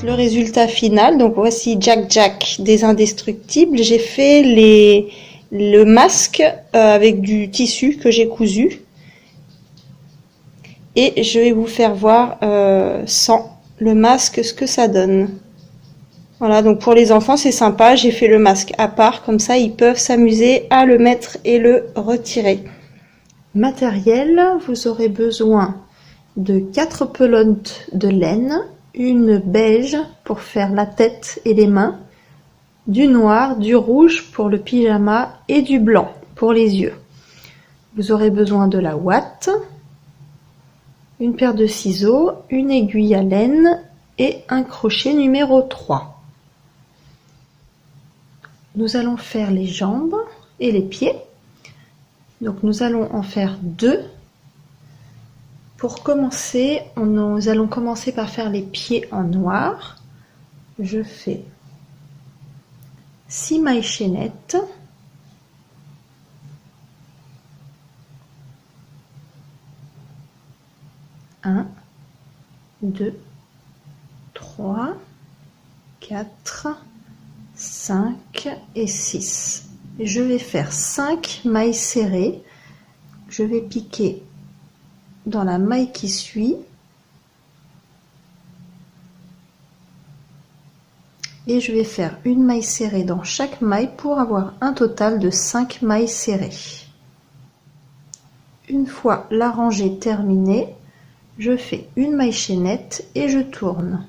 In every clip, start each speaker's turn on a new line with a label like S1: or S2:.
S1: le résultat final. Donc voici Jack Jack des Indestructibles. J'ai fait le masque avec du tissu que j'ai cousu. Et je vais vous faire voir sans le masque ce que ça donne. Voilà, donc pour les enfants c'est sympa, j'ai fait le masque à part, comme ça ils peuvent s'amuser à le mettre et le retirer. Matériel, vous aurez besoin de 4 pelotes de laine, une beige pour faire la tête et les mains, du noir, du rouge pour le pyjama et du blanc pour les yeux. Vous aurez besoin de la ouate, une paire de ciseaux, une aiguille à laine et un crochet numéro 3. Nous allons faire les jambes et les pieds. Donc nous allons en faire 2. Pour commencer, nous allons commencer par faire les pieds en noir. Je fais 6 mailles chaînettes. Un, 2, 3, 4, 5 et 6. Je vais faire 5 mailles serrées. Je vais piquer dans la maille qui suit et je vais faire une maille serrée dans chaque maille pour avoir un total de 5 mailles serrées. Une fois la rangée terminée, je fais une maille chaînette et je tourne.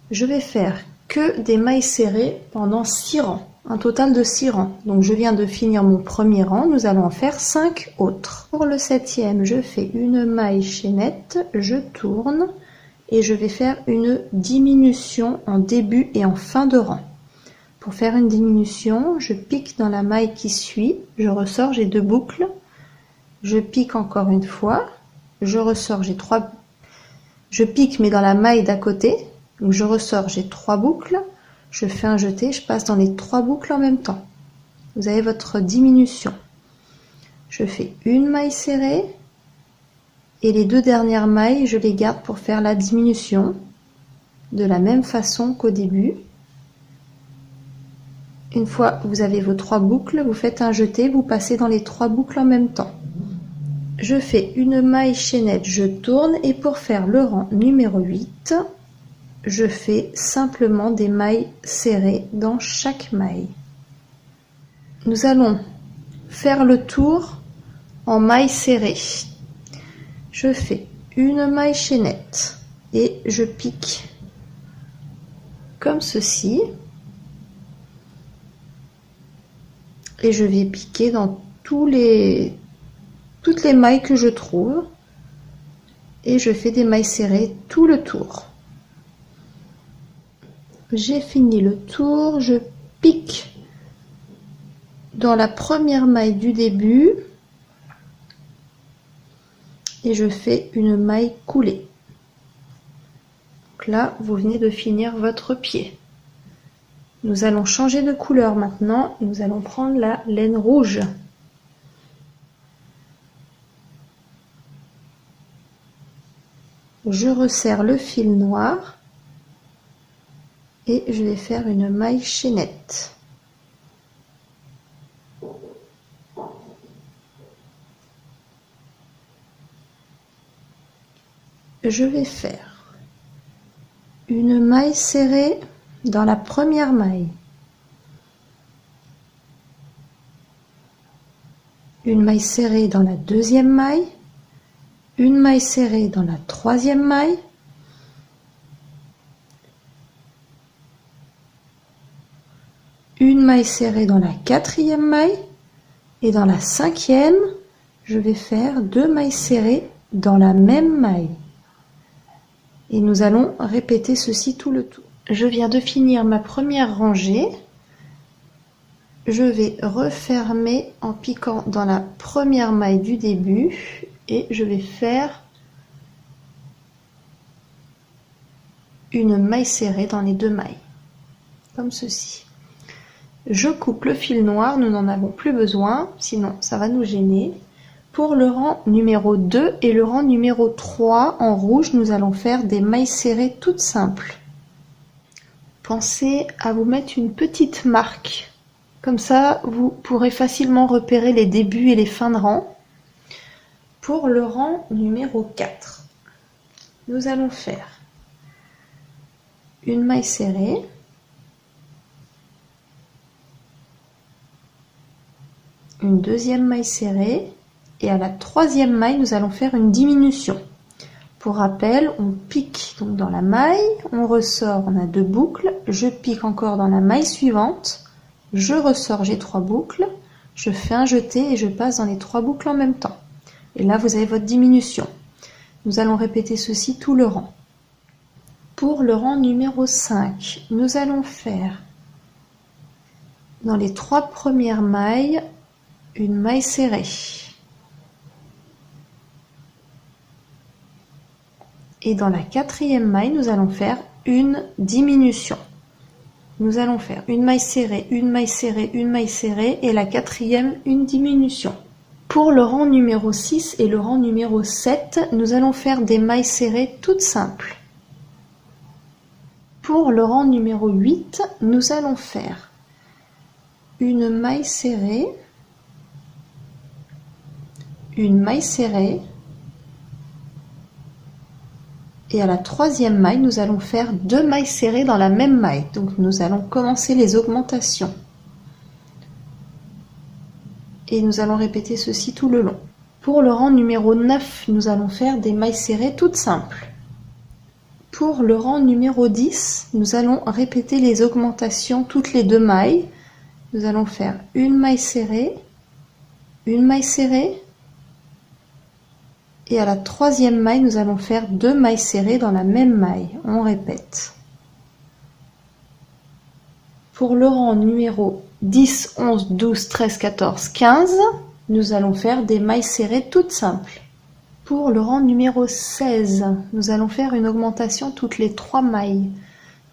S1: Je vais faire que des mailles serrées pendant 6 rangs, un total de 6 rangs. Donc je viens de finir mon premier rang, nous allons en faire 5 autres. Pour le 7e, je fais une maille chaînette, je tourne et je vais faire une diminution en début et en fin de rang. Pour faire une diminution, je pique dans la maille qui suit, je ressors, j'ai 2 boucles, je pique encore une fois, je ressors, j'ai 3, je pique mais dans la maille d'à côté, donc je ressors, j'ai 3 boucles, je fais un jeté, je passe dans les 3 boucles en même temps. Vous avez votre diminution. Je fais une maille serrée et les 2 dernières mailles, je les garde pour faire la diminution de la même façon qu'au début. Une fois que vous avez vos 3 boucles, vous faites un jeté, vous passez dans les 3 boucles en même temps. Je fais une maille chaînette, je tourne et pour faire le rang numéro 8, je fais simplement des mailles serrées dans chaque maille. Nous allons faire le tour en mailles serrées. Je fais une maille chaînette et je pique comme ceci. Et je vais piquer dans toutes les mailles que je trouve. Et je fais des mailles serrées tout le tour. J'ai fini le tour, je pique dans la première maille du début et je fais une maille coulée. Donc là, vous venez de finir votre pied. Nous allons changer de couleur maintenant, nous allons prendre la laine rouge. Je resserre le fil noir. Et je vais faire une maille chaînette. Je vais faire une maille serrée dans la première maille, une maille serrée dans la deuxième maille, une maille serrée dans la troisième maille, une maille serrée dans la quatrième maille et dans la cinquième, je vais faire 2 mailles serrées dans la même maille. Et nous allons répéter ceci tout le tour. Je viens de finir ma première rangée. Je vais refermer en piquant dans la première maille du début et je vais faire une maille serrée dans les 2 mailles, comme ceci. Je coupe le fil noir, nous n'en avons plus besoin, sinon ça va nous gêner. Pour le rang numéro 2 et le rang numéro 3 en rouge, nous allons faire des mailles serrées toutes simples. pensez à vous mettre une petite marque. Comme ça, vous pourrez facilement repérer les débuts et les fins de rang. Pour le rang numéro 4, nous allons faire une maille serrée, une deuxième maille serrée, et à la troisième maille, nous allons faire une diminution. Pour rappel, on pique donc dans la maille, on ressort, on a 2 boucles, je pique encore dans la maille suivante, je ressors, j'ai 3 boucles, je fais un jeté et je passe dans les 3 boucles en même temps. Et là, vous avez votre diminution. Nous allons répéter ceci tout le rang. Pour le rang numéro 5, nous allons faire dans les 3 premières mailles une maille serrée. Et dans la 4e maille, nous allons faire une diminution. Nous allons faire une maille serrée, une maille serrée, une maille serrée, et la 4e, une diminution. Pour le rang numéro 6 et le rang numéro 7, nous allons faire des mailles serrées toutes simples. Pour le rang numéro 8, nous allons faire une maille serrée, une maille serrée, et à la 3e maille, nous allons faire 2 mailles serrées dans la même maille. Donc nous allons commencer les augmentations. Et nous allons répéter ceci tout le long. Pour le rang numéro 9, nous allons faire des mailles serrées toutes simples. Pour le rang numéro 10, nous allons répéter les augmentations toutes les 2 mailles. Nous allons faire une maille serrée, une maille serrée, et à la 3e maille, nous allons faire 2 mailles serrées dans la même maille. On répète. Pour le rang numéro 10, 11, 12, 13, 14, 15, nous allons faire des mailles serrées toutes simples. Pour le rang numéro 16, nous allons faire une augmentation toutes les 3 mailles.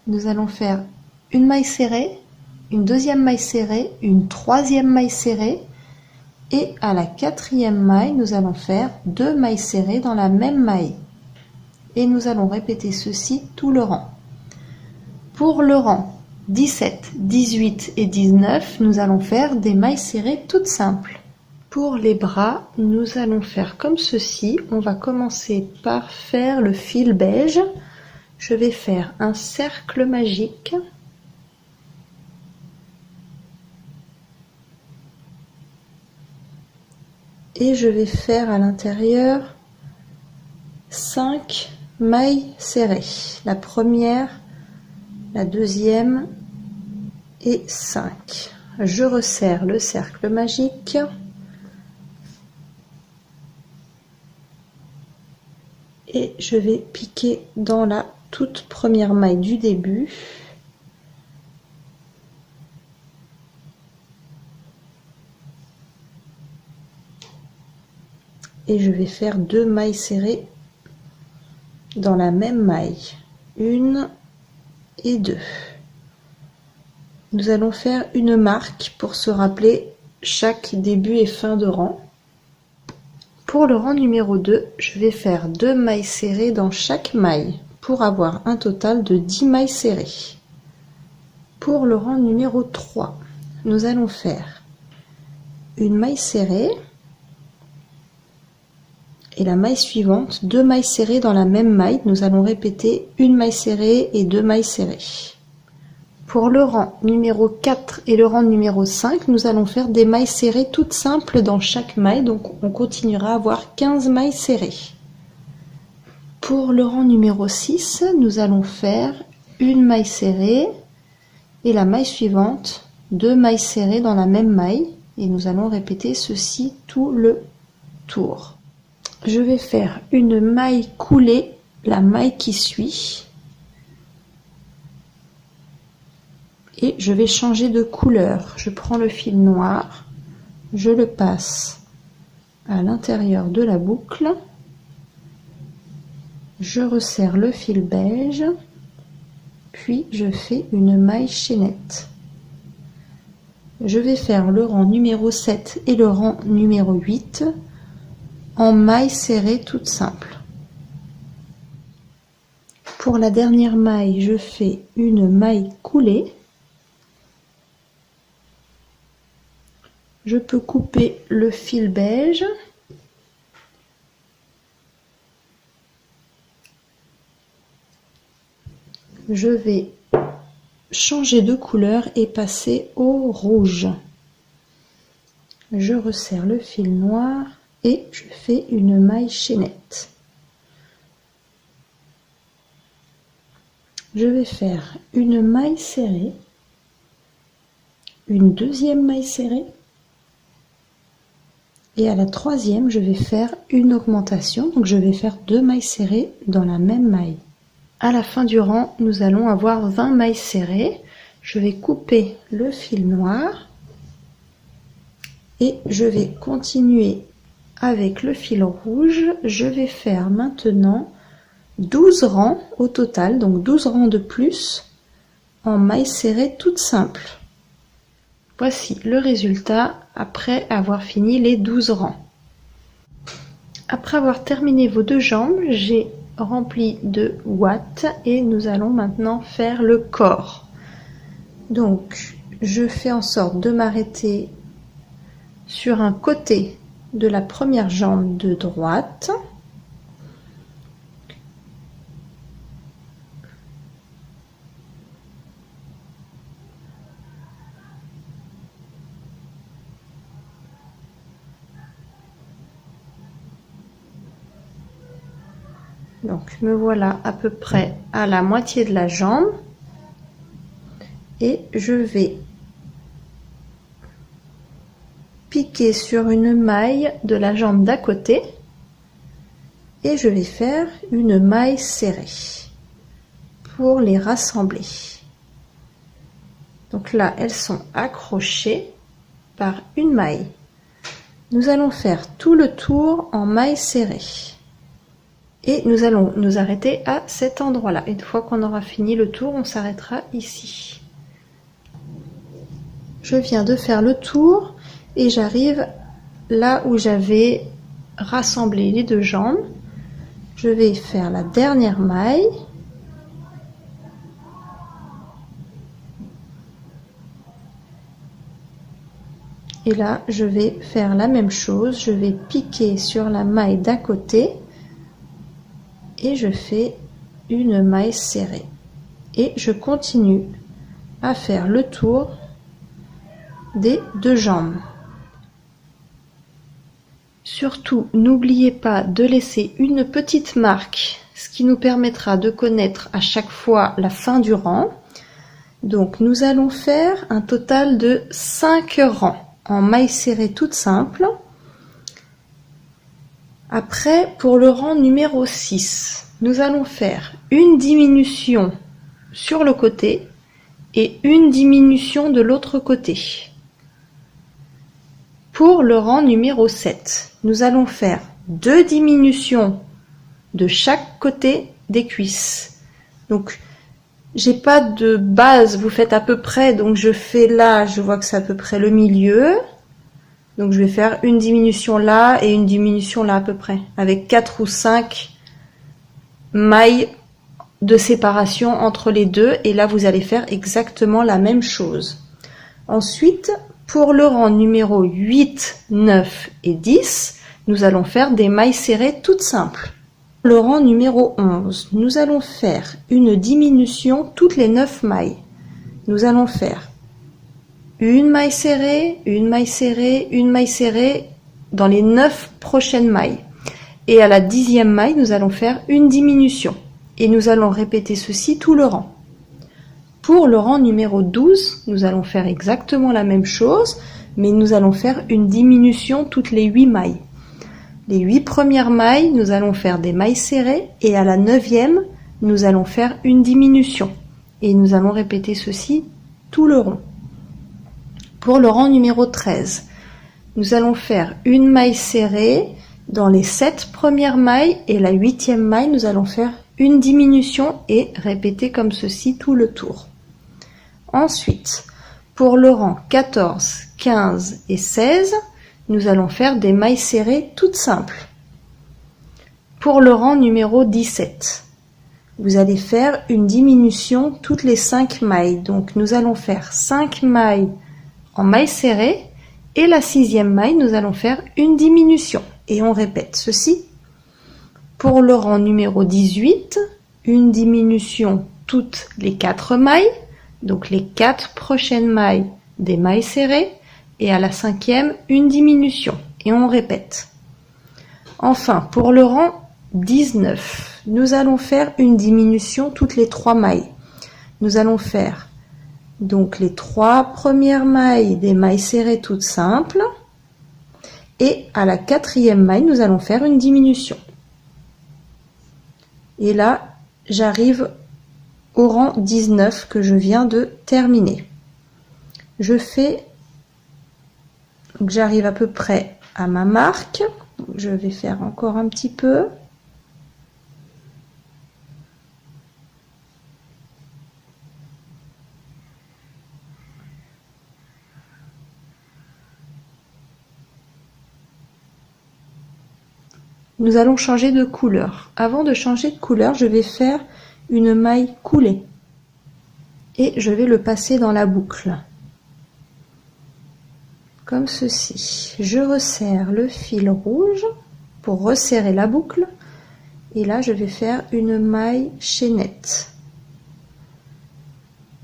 S1: Nous allons faire une maille serrée, une deuxième maille serrée, une 3e maille serrée, et à la 4e maille, nous allons faire 2 mailles serrées dans la même maille. Et nous allons répéter ceci tout le rang. Pour le rang 17, 18 et 19, nous allons faire des mailles serrées toutes simples. Pour les bras, nous allons faire comme ceci. On va commencer par faire le fil beige. Je vais faire un cercle magique. Et je vais faire à l'intérieur 5 mailles serrées. La première, la deuxième et 5. Je resserre le cercle magique. Et je vais piquer dans la toute première maille du début. Et je vais faire 2 mailles serrées dans la même maille, 1 et 2. Nous allons faire une marque pour se rappeler chaque début et fin de rang. Pour le rang numéro 2, je vais faire 2 mailles serrées dans chaque maille pour avoir un total de 10 mailles serrées. Pour le rang numéro 3, nous allons faire une maille serrée, et la maille suivante, 2 mailles serrées dans la même maille. Nous allons répéter une maille serrée et 2 mailles serrées. Pour le rang numéro 4 et le rang numéro 5, nous allons faire des mailles serrées toutes simples dans chaque maille. Donc on continuera à avoir 15 mailles serrées. Pour le rang numéro 6, nous allons faire une maille serrée et la maille suivante, 2 mailles serrées dans la même maille. Et nous allons répéter ceci tout le tour. Je vais faire une maille coulée, la maille qui suit, et je vais changer de couleur. Je prends le fil noir, je le passe à l'intérieur de la boucle, je resserre le fil beige, puis je fais une maille chaînette. Je vais faire le rang numéro 7 et le rang numéro 8 en mailles serrées toutes simples. Pour la dernière maille, je fais une maille coulée. Je peux couper le fil beige. Je vais changer de couleur et passer au rouge. Je resserre le fil noir et je fais une maille chaînette. Je vais faire une maille serrée, une deuxième maille serrée et à la troisième je vais faire une augmentation, donc je vais faire 2 mailles serrées dans la même maille. À la fin du rang, nous allons avoir 20 mailles serrées. Je vais couper le fil noir et je vais continuer avec le fil rouge. Je vais faire maintenant 12 rangs au total, donc 12 rangs de plus en mailles serrées toutes simples. Voici le résultat après avoir fini les 12 rangs. Après avoir terminé vos deux jambes, j'ai rempli de ouates et nous allons maintenant faire le corps. Donc je fais en sorte de m'arrêter sur un côté de la première jambe de droite. Donc me voilà à peu près à la moitié de la jambe et je vais piquer sur une maille de la jambe d'à côté et je vais faire une maille serrée pour les rassembler. Donc là elles sont accrochées par une maille. Nous allons faire tout le tour en maille serrée. Et nous allons nous arrêter à cet endroit-là. Une fois qu'on aura fini le tour, on s'arrêtera ici. Je viens de faire le tour et j'arrive là où j'avais rassemblé les deux jambes. Je vais faire la dernière maille. Et là, je vais faire la même chose. Je vais piquer sur la maille d'à côté. Et je fais une maille serrée et je continue à faire le tour des deux jambes. Surtout, n'oubliez pas de laisser une petite marque, ce qui nous permettra de connaître à chaque fois la fin du rang. Donc nous allons faire un total de 5 rangs en maille serrée toute simple. Après, pour le rang numéro 6, nous allons faire une diminution sur le côté et une diminution de l'autre côté. Pour le rang numéro 7, nous allons faire 2 diminutions de chaque côté des cuisses. Donc, j'ai pas de base, vous faites à peu près, donc je fais là, je vois que c'est à peu près le milieu. Donc je vais faire une diminution là et une diminution là à peu près, avec 4 ou 5 mailles de séparation entre les deux. Et là, vous allez faire exactement la même chose. Ensuite, pour le rang numéro 8, 9 et 10, nous allons faire des mailles serrées toutes simples. Le rang numéro 11, nous allons faire une diminution toutes les 9 mailles. Nous allons faire une maille serrée, une maille serrée, une maille serrée dans les 9 prochaines mailles. Et à la 10e maille, nous allons faire une diminution. Et nous allons répéter ceci tout le rang. Pour le rang numéro 12, nous allons faire exactement la même chose, mais nous allons faire une diminution toutes les 8 mailles. Les 8 premières mailles, nous allons faire des mailles serrées et à la 9e, nous allons faire une diminution. Et nous allons répéter ceci tout le rond. Pour le rang numéro 13, nous allons faire une maille serrée dans les 7 premières mailles et la 8e maille, nous allons faire une diminution et répéter comme ceci tout le tour. Ensuite, pour le rang 14, 15 et 16, nous allons faire des mailles serrées toutes simples. Pour le rang numéro 17, vous allez faire une diminution toutes les 5 mailles. Donc nous allons faire 5 mailles en maille serrée et la 6e maille, nous allons faire une diminution. Et on répète ceci. Pour le rang numéro 18, une diminution toutes les 4 mailles, donc les 4 prochaines mailles des mailles serrées, et à la 5e, une diminution. Et on répète. Enfin, pour le rang 19, nous allons faire une diminution toutes les 3 mailles. Nous allons faire donc les 3 premières mailles des mailles serrées toutes simples, et à la 4e maille, nous allons faire une diminution. Et là, j'arrive au rang 19 que je viens de terminer. J'arrive à peu près à ma marque. Je vais faire encore un petit peu. Nous allons changer de couleur. Avant de changer de couleur, je vais faire une maille coulée. Et je vais le passer dans la boucle. Comme ceci. Je resserre le fil rouge pour resserrer la boucle. Et là, je vais faire une maille chaînette.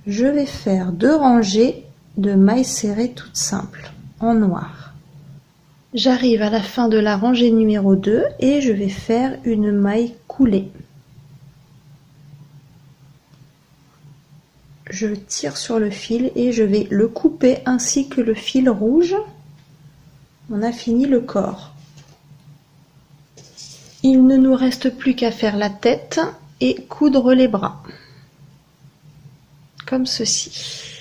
S1: Je vais faire 2 rangées de mailles serrées toutes simples en noir. J'arrive à la fin de la rangée numéro 2 et je vais faire une maille coulée. Je tire sur le fil et je vais le couper ainsi que le fil rouge. On a fini le corps. Il ne nous reste plus qu'à faire la tête et coudre les bras. Comme ceci.